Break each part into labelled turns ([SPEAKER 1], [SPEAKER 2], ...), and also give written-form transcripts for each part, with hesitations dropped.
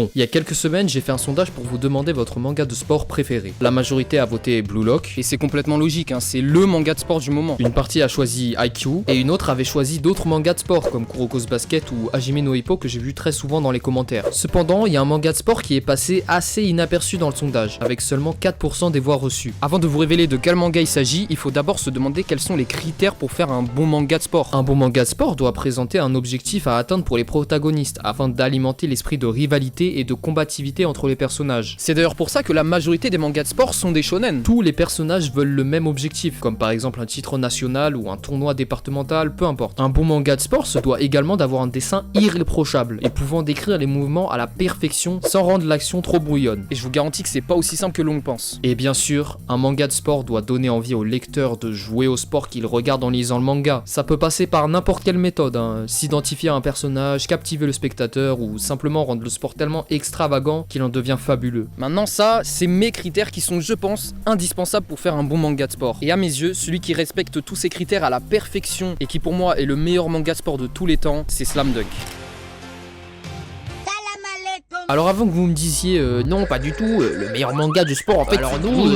[SPEAKER 1] Bon, il y a quelques semaines, j'ai fait un sondage pour vous demander votre manga de sport préféré. La majorité a voté Blue Lock.
[SPEAKER 2] Et c'est complètement logique, hein, c'est le manga de sport du moment.
[SPEAKER 1] Une partie a choisi IQ et une autre avait choisi d'autres mangas de sport comme Kuroko's Basket ou Hajime no Ippo que j'ai vu très souvent dans les commentaires. Cependant, il y a un manga de sport qui est passé assez inaperçu dans le sondage, avec seulement 4% des voix reçues.
[SPEAKER 2] Avant de vous révéler de quel manga il s'agit, il faut d'abord se demander quels sont les critères pour faire un bon manga de sport.
[SPEAKER 1] Un bon manga de sport doit présenter un objectif à atteindre pour les protagonistes, afin d'alimenter l'esprit de rivalité et de combativité entre les personnages.
[SPEAKER 2] C'est d'ailleurs pour ça que la majorité des mangas de sport sont des shonen.
[SPEAKER 1] Tous les personnages veulent le même objectif, comme par exemple un titre national ou un tournoi départemental, peu importe. Un bon manga de sport se doit également d'avoir un dessin irréprochable et pouvant décrire les mouvements à la perfection sans rendre l'action trop brouillonne.
[SPEAKER 2] Et je vous garantis que c'est pas aussi simple que l'on le pense.
[SPEAKER 1] Et bien sûr, un manga de sport doit donner envie au lecteur de jouer au sport qu'il regarde en lisant le manga. Ça peut passer par n'importe quelle méthode, hein. S'identifier à un personnage, captiver le spectateur ou simplement rendre le sport tellement extravagant qu'il en devient fabuleux.
[SPEAKER 2] Maintenant ça, c'est mes critères qui sont, je pense, indispensables pour faire un bon manga de sport. Et à mes yeux, celui qui respecte tous ces critères à la perfection et qui pour moi est le meilleur manga de sport de tous les temps, c'est Slam Dunk.
[SPEAKER 1] Alors avant que vous me disiez non pas du tout, le meilleur manga du sport en fait alors nous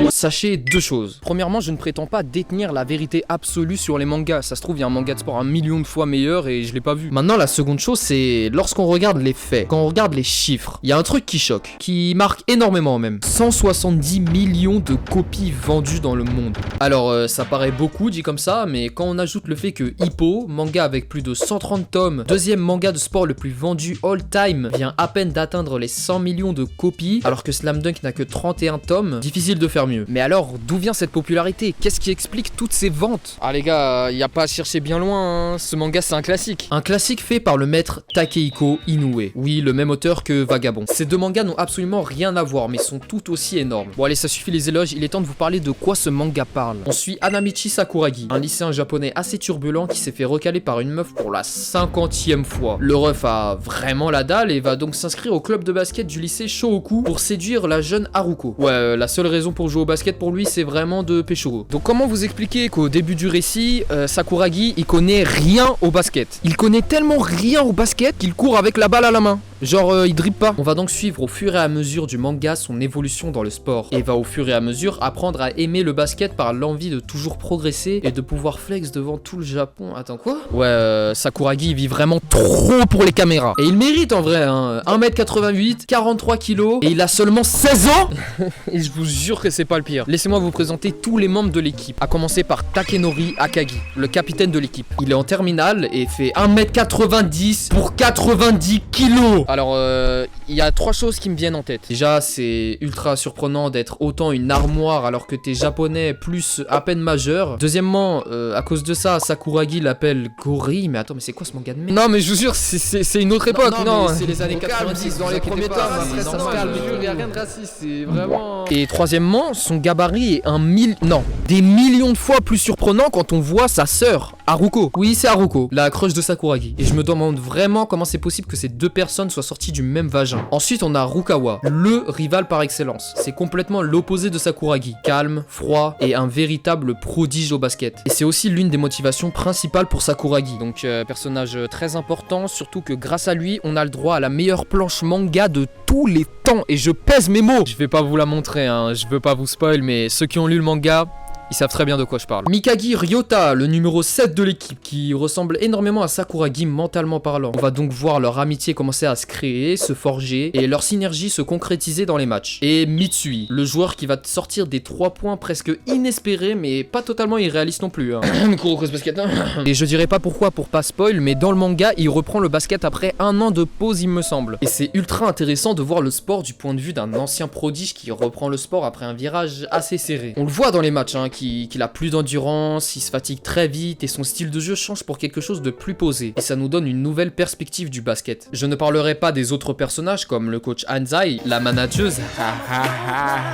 [SPEAKER 1] sachez deux choses.
[SPEAKER 2] Premièrement, je ne prétends pas détenir la vérité absolue sur les mangas. Ça se trouve, il y a un manga de sport 1 million de fois meilleur et je l'ai pas vu.
[SPEAKER 1] Maintenant la seconde chose c'est lorsqu'on regarde les faits, quand on regarde les chiffres, il y a un truc qui choque, qui marque énormément même. 170 millions de copies vendues dans le monde. Alors ça paraît beaucoup dit comme ça, mais quand on ajoute le fait que Hippo, manga avec plus de 130 tomes, deuxième manga de sport le plus vendu all time, vient à peine d'atteindre les 100 millions de copies, alors que Slam Dunk n'a que 31 tomes, difficile de faire mieux.
[SPEAKER 2] Mais alors, d'où vient cette popularité? Qu'est-ce qui explique toutes ces ventes? Ah les gars, y a pas à chercher bien loin, hein. Ce manga c'est un classique.
[SPEAKER 1] Un classique fait par le maître Takehiko Inoue. Oui, le même auteur que Vagabond. Ces deux mangas n'ont absolument rien à voir, mais sont tout aussi énormes.
[SPEAKER 2] Bon allez, ça suffit les éloges, il est temps de vous parler de quoi ce manga parle.
[SPEAKER 1] On suit Hanamichi Sakuragi, un lycéen japonais assez turbulent qui s'est fait recaler par une meuf pour la 50e fois. Le ref a vraiment la dalle et va donc s'inscrire au club de basket du lycée Shohoku pour séduire la jeune Haruko. Ouais, la seule raison pour jouer au basket pour lui c'est vraiment de pécho.
[SPEAKER 2] Donc comment vous expliquer qu'au début du récit, Sakuragi il connaît rien au basket? Il connaît tellement rien au basket qu'il court avec la balle à la main. Genre il dribble pas.
[SPEAKER 1] On va donc suivre au fur et à mesure du manga son évolution dans le sport et va au fur et à mesure apprendre à aimer le basket par l'envie de toujours progresser et de pouvoir flex devant tout le Japon. Attends quoi?
[SPEAKER 2] Ouais, Sakuragi il vit vraiment trop pour les caméras.
[SPEAKER 1] Et il mérite en vrai, hein. 1m88, 43 kilos et il a seulement 16 ans.
[SPEAKER 2] Et je vous jure que c'est pas le pire. Laissez-moi vous présenter tous les membres de l'équipe, à commencer par Takenori Akagi, le capitaine de l'équipe.
[SPEAKER 1] Il est en terminale et fait 1m90 pour 90 kilos.
[SPEAKER 2] Alors, il y a trois choses qui me viennent en tête.
[SPEAKER 1] Déjà, c'est ultra surprenant d'être autant une armoire alors que t'es japonais plus à peine majeur. Deuxièmement, à cause de ça, Sakuragi l'appelle Gori. Mais attends, mais c'est quoi ce manga de merde?
[SPEAKER 2] Non, mais je vous jure, c'est une autre époque.
[SPEAKER 1] Non, c'est les années 90 dans les premiers tomes.
[SPEAKER 2] Après, ça se calme.
[SPEAKER 1] Il y a rien de raciste, c'est vraiment.
[SPEAKER 2] Et troisièmement, son gabarit est des millions de fois plus surprenant quand on voit sa sœur, Haruko.
[SPEAKER 1] Oui, c'est Haruko, la crush de Sakuragi. Et je me demande vraiment comment c'est possible que ces deux personnes soient sorties du même vagin. Ensuite, on a Rukawa, le rival par excellence. C'est complètement l'opposé de Sakuragi. Calme, froid et un véritable prodige au basket. Et c'est aussi l'une des motivations principales pour Sakuragi.
[SPEAKER 2] Donc, personnage très important, surtout que grâce à lui, on a le droit à la meilleure planche manga de tous les temps. Et je pèse mes mots.
[SPEAKER 1] Je vais pas vous la montrer, hein. Je veux pas vous spoil, mais ceux qui ont lu le manga, ils savent très bien de quoi je parle. Mikagi Ryota, le numéro 7 de l'équipe, qui ressemble énormément à Sakuragi mentalement parlant. On va donc voir leur amitié commencer à se créer, se forger, et leur synergie se concrétiser dans les matchs. Et Mitsui, le joueur qui va sortir des 3 points presque inespérés, mais pas totalement irréalistes non plus. Hein.
[SPEAKER 2] Kuroko's Basket. Et je dirais pas pourquoi pour pas spoil, mais dans le manga, il reprend le basket après 1 an de pause, il me semble.
[SPEAKER 1] Et c'est ultra intéressant de voir le sport du point de vue d'un ancien prodige qui reprend le sport après un virage assez serré. On le voit dans les matchs, hein, qu'il a plus d'endurance, il se fatigue très vite et son style de jeu change pour quelque chose de plus posé. Et ça nous donne une nouvelle perspective du basket. Je ne parlerai pas des autres personnages comme le coach Hanzai, la manageuse,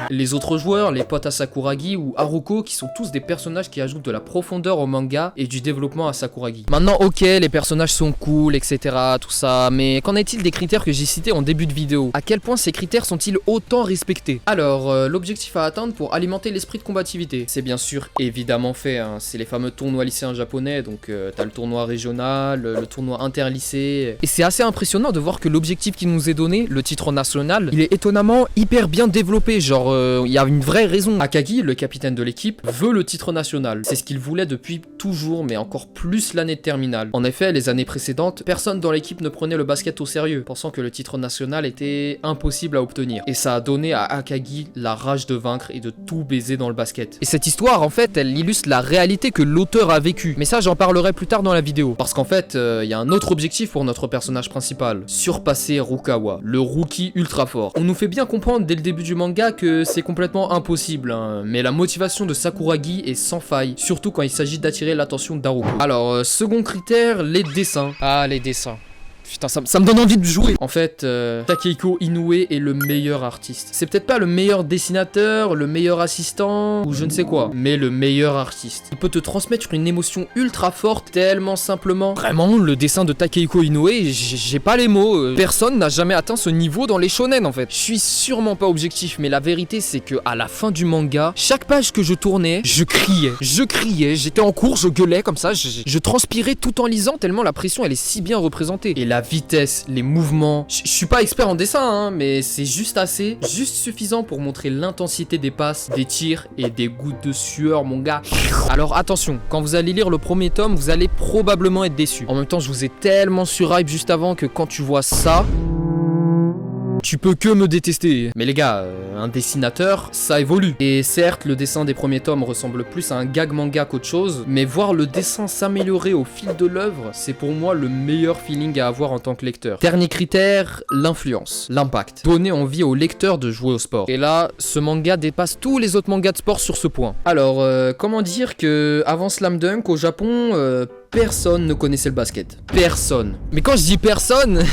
[SPEAKER 1] les autres joueurs, les potes à Sakuragi ou Haruko qui sont tous des personnages qui ajoutent de la profondeur au manga et du développement à Sakuragi.
[SPEAKER 2] Maintenant ok, les personnages sont cool, etc. tout ça, mais qu'en est-il des critères que j'ai cités en début de vidéo? À quel point ces critères sont-ils autant respectés?
[SPEAKER 1] Alors, l'objectif à atteindre pour alimenter l'esprit de combativité, c'est bien bien sûr évidemment fait, hein. C'est les fameux tournois lycéens japonais, donc t'as le tournoi régional, le tournoi interlycée.
[SPEAKER 2] Et c'est assez impressionnant de voir que l'objectif qui nous est donné, le titre national, il est étonnamment hyper bien développé, genre il y a une vraie raison.
[SPEAKER 1] Akagi, le capitaine de l'équipe, veut le titre national. C'est ce qu'il voulait depuis toujours, mais encore plus l'année de terminale. En effet, les années précédentes, personne dans l'équipe ne prenait le basket au sérieux, pensant que le titre national était impossible à obtenir. Et ça a donné à Akagi la rage de vaincre et de tout baiser dans le basket.
[SPEAKER 2] Et cette histoire, en fait, elle illustre la réalité que l'auteur a vécue. Mais ça, j'en parlerai plus tard dans la vidéo.
[SPEAKER 1] Parce qu'en fait, il y a un autre objectif pour notre personnage principal. Surpasser Rukawa, le rookie ultra fort. On nous fait bien comprendre dès le début du manga que c'est complètement impossible, hein, mais la motivation de Sakuragi est sans faille, surtout quand il s'agit d'attirer l'attention d'Haruko. Alors, second critère, les dessins.
[SPEAKER 2] Ah, les dessins. Putain, ça me donne envie de jouer.
[SPEAKER 1] En fait, Takehiko Inoue est le meilleur artiste. C'est peut-être pas le meilleur dessinateur, le meilleur assistant, ou je ne sais quoi, mais le meilleur artiste. Il peut te transmettre une émotion ultra forte, tellement simplement.
[SPEAKER 2] Vraiment, le dessin de Takehiko Inoue, j'ai pas les mots. Personne n'a jamais atteint ce niveau dans les shonen, en fait. Je suis sûrement pas objectif, mais la vérité, c'est que à la fin du manga, chaque page que je tournais, je criais, j'étais en cours, je gueulais comme ça, je transpirais tout en lisant, tellement la pression, elle est si bien représentée.
[SPEAKER 1] Et la vitesse, les mouvements. Je suis pas expert en dessin, hein, mais c'est juste suffisant pour montrer l'intensité des passes, des tirs et des gouttes de sueur, mon gars.
[SPEAKER 2] Alors attention, quand vous allez lire le premier tome, vous allez probablement être déçu. En même temps, je vous ai tellement surhype juste avant que quand tu vois ça, tu peux que me détester.
[SPEAKER 1] Mais les gars, un dessinateur, ça évolue. Et certes, le dessin des premiers tomes ressemble plus à un gag manga qu'autre chose, mais voir le dessin s'améliorer au fil de l'œuvre, c'est pour moi le meilleur feeling à avoir en tant que lecteur. Dernier critère, l'influence, l'impact. Donner envie au lecteur de jouer au sport.
[SPEAKER 2] Et là, ce manga dépasse tous les autres mangas de sport sur ce point.
[SPEAKER 1] Alors, comment dire que avant Slam Dunk au Japon, personne ne connaissait le basket. Personne.
[SPEAKER 2] Mais quand je dis personne,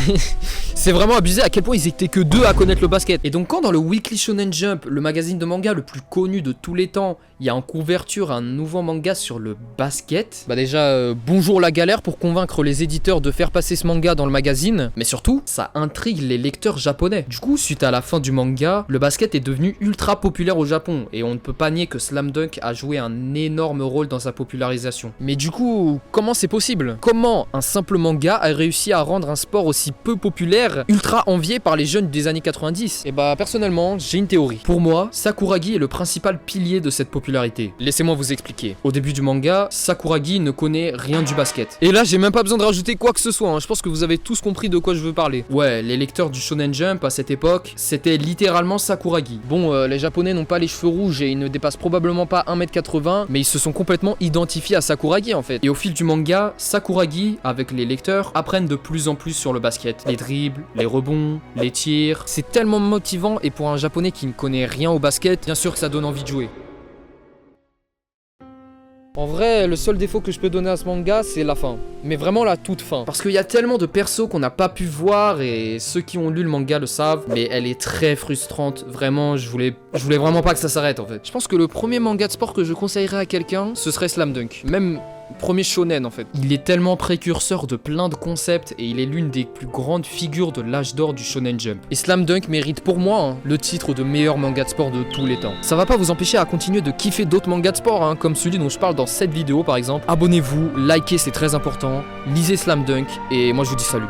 [SPEAKER 2] c'est vraiment abusé à quel point ils étaient que deux à connaître le basket.
[SPEAKER 1] Et donc quand dans le Weekly Shonen Jump, le magazine de manga le plus connu de tous les temps, il y a en couverture un nouveau manga sur le basket,
[SPEAKER 2] bah déjà, bonjour la galère pour convaincre les éditeurs de faire passer ce manga dans le magazine.
[SPEAKER 1] Mais surtout, ça intrigue les lecteurs japonais. Du coup, suite à la fin du manga, le basket est devenu ultra populaire au Japon, et on ne peut pas nier que Slam Dunk a joué un énorme rôle dans sa popularisation.
[SPEAKER 2] Mais du coup, comment c'est possible? Comment un simple manga a réussi à rendre un sport aussi peu populaire, ultra envié par les jeunes des années 90? Et bah personnellement, j'ai une théorie.
[SPEAKER 1] Pour moi, Sakuragi est le principal pilier de cette popularité.
[SPEAKER 2] Laissez-moi vous expliquer.
[SPEAKER 1] Au début du manga, Sakuragi ne connaît rien du basket.
[SPEAKER 2] Et là, j'ai même pas besoin de rajouter quoi que ce soit, hein. Je pense que vous avez tous compris de quoi je veux parler.
[SPEAKER 1] Ouais, les lecteurs du Shonen Jump à cette époque, c'était littéralement Sakuragi.
[SPEAKER 2] Bon, les japonais n'ont pas les cheveux rouges et ils ne dépassent probablement pas 1m80, mais ils se sont complètement identifiés à Sakuragi en fait.
[SPEAKER 1] Et au fil du manga, Sakuragi, avec les lecteurs, apprennent de plus en plus sur le basket. Les dribbles, les rebonds, les tirs.
[SPEAKER 2] C'est tellement motivant, et pour un japonais qui ne connaît rien au basket,
[SPEAKER 1] bien sûr que ça donne envie de jouer.
[SPEAKER 2] En vrai, le seul défaut que je peux donner à ce manga, c'est la fin. Mais vraiment la toute fin.
[SPEAKER 1] Parce qu'il y a tellement de persos qu'on n'a pas pu voir, et ceux qui ont lu le manga le savent, mais elle est très frustrante. Vraiment, je voulais vraiment pas que ça s'arrête en fait.
[SPEAKER 2] Je pense que le premier manga de sport que je conseillerais à quelqu'un, ce serait Slam Dunk. Même premier shonen en fait.
[SPEAKER 1] Il est tellement précurseur de plein de concepts, et il est l'une des plus grandes figures de l'âge d'or du Shonen Jump.
[SPEAKER 2] Et Slam Dunk mérite pour moi, hein, le titre de meilleur manga de sport de tous les temps. Ça va pas vous empêcher à continuer de kiffer d'autres mangas de sport, hein, comme celui dont je parle dans cette vidéo par exemple. Abonnez-vous, likez, c'est très important, lisez Slam Dunk, et moi je vous dis salut.